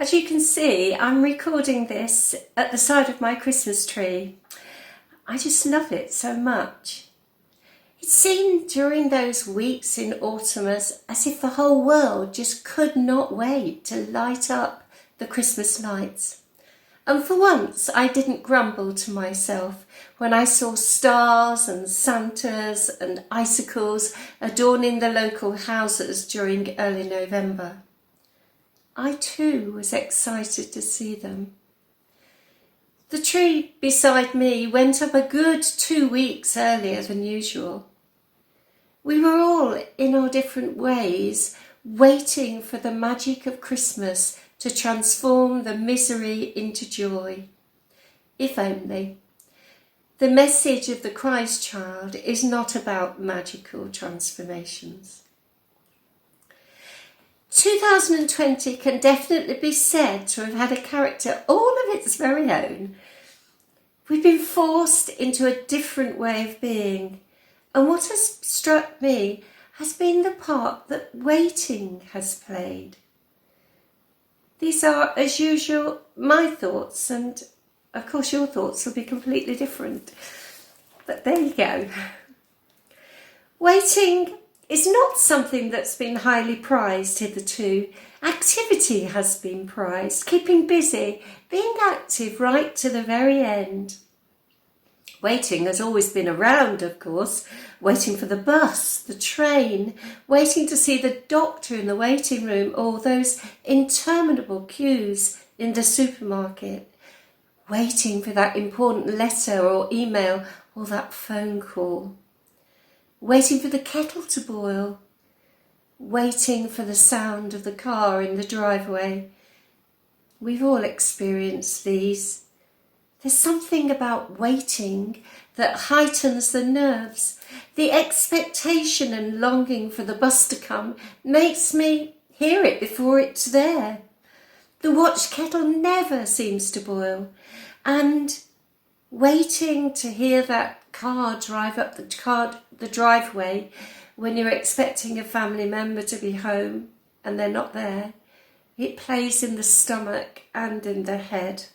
As you can see, I'm recording this at the side of my Christmas tree. I just love it so much. It seemed during those weeks in autumn as if the whole world just could not wait to light up the Christmas lights. And for once, I didn't grumble to myself when I saw stars and Santas and icicles adorning the local houses during early November. I too was excited to see them. The tree beside me went up a good 2 weeks earlier than usual. We were all, in our different ways, waiting for the magic of Christmas to transform the misery into joy. If only. The message of the Christ child is not about magical transformations. 2020 can definitely be said to have had a character all of its very own. We've been forced into a different way of being, and what has struck me has been the part that waiting has played. These are, as usual, my thoughts, and of course your thoughts will be completely different. But there you go. Waiting is not something that's been highly prized hitherto. Activity has been prized, keeping busy, being active right to the very end. Waiting has always been around, of course, waiting for the bus, the train, waiting to see the doctor in the waiting room, or those interminable queues in the supermarket, waiting for that important letter or email or that phone call. Waiting for the kettle to boil, waiting for the sound of the car in the driveway. We've all experienced these. There's something about waiting that heightens the nerves. The expectation and longing for the bus to come makes me hear it before it's there. The watch kettle never seems to boil, and waiting to hear that car drive up the driveway when you're expecting a family member to be home and they're not there, it plays in the stomach and in the head.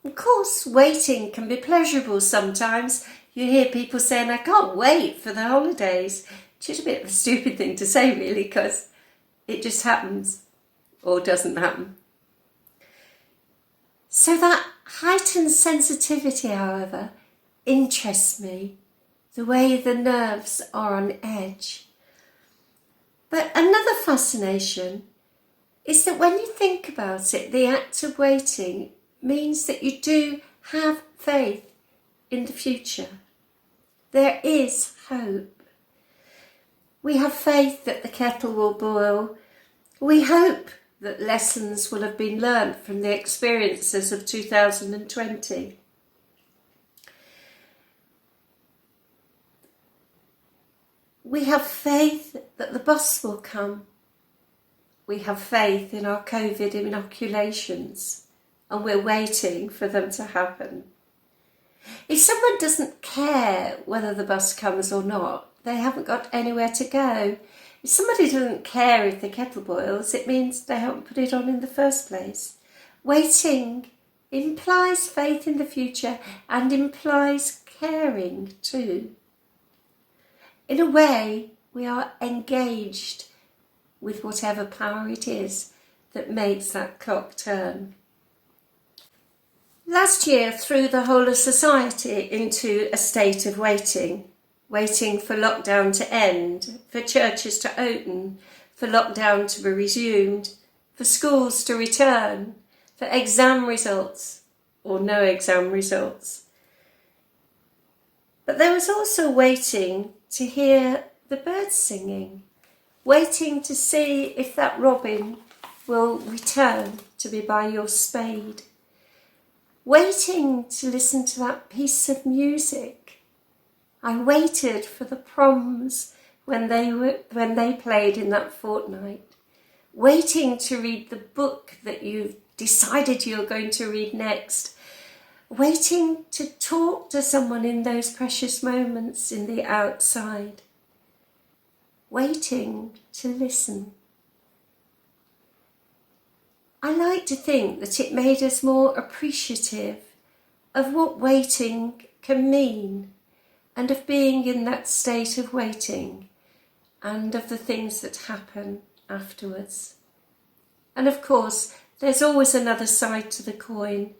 Of course, waiting can be pleasurable sometimes. You hear people saying, I can't wait for the holidays, which is a bit of a stupid thing to say really, because it just happens or doesn't happen. So that heightened sensitivity, however, interests me, the way the nerves are on edge. But another fascination is that when you think about it, the act of waiting means that you do have faith in the future. There is hope. We have faith that the kettle will boil. We hope that lessons will have been learned from the experiences of 2020. We have faith that the bus will come. We have faith in our COVID inoculations, and we're waiting for them to happen. If someone doesn't care whether the bus comes or not, they haven't got anywhere to go. If somebody doesn't care if the kettle boils, it means they haven't put it on in the first place. Waiting implies faith in the future and implies caring too. In a way, we are engaged with whatever power it is that makes that clock turn. Last year threw the whole of society into a state of waiting for lockdown to end, for churches to open, for lockdown to be resumed, for schools to return, for exam results or no exam results. But there was also waiting to hear the birds singing, waiting to see if that robin will return to be by your spade, waiting to listen to that piece of music. I waited for the proms when they played in that fortnight, waiting to read the book that you've decided you're going to read next, waiting to talk to someone in those precious moments in the outside, waiting to listen. I like to think that it made us more appreciative of what waiting can mean, and of being in that state of waiting, and of the things that happen afterwards. And of course, there's always another side to the coin.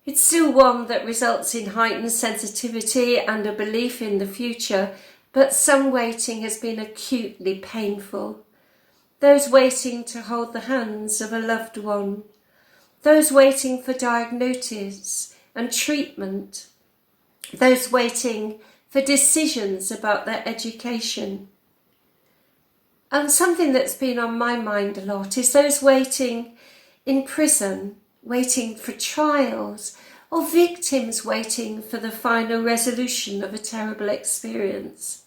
It's still one that results in heightened sensitivity and a belief in the future, but some waiting has been acutely painful. Those waiting to hold the hands of a loved one, those waiting for diagnosis and treatment, those waiting for decisions about their education. And something that's been on my mind a lot is those waiting in prison, waiting for trials, or victims waiting for the final resolution of a terrible experience.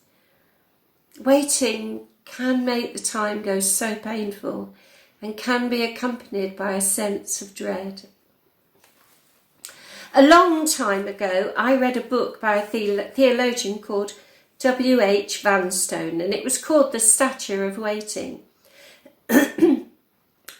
Waiting can make the time go so painful and can be accompanied by a sense of dread. A long time ago, I read a book by a theologian called W.H. Vanstone, and it was called The Stature of Waiting. In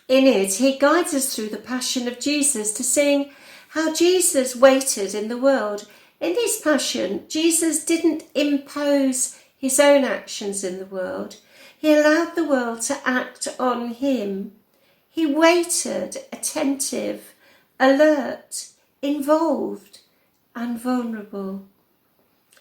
it, he guides us through the passion of Jesus to seeing how Jesus waited in the world. In his passion, Jesus didn't impose his own actions in the world. He allowed the world to act on him. He waited, attentive, alert, involved, and vulnerable.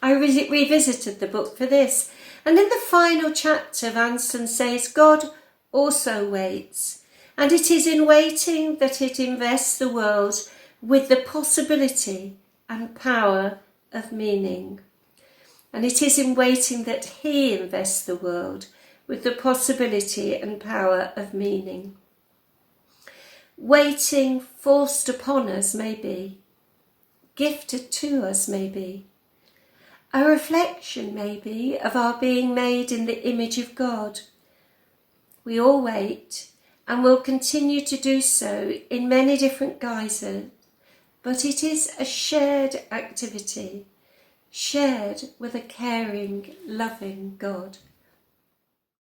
I revisited the book for this, and in the final chapter, Vanstone says, God also waits, and it is in waiting that it invests the world with the possibility and power of meaning. And it is in waiting that he invests the world with the possibility and power of meaning. Waiting forced upon us may be, gifted to us may be, a reflection maybe of our being made in the image of God. We all wait and will continue to do so in many different guises, but it is a shared activity, shared with a caring, loving God.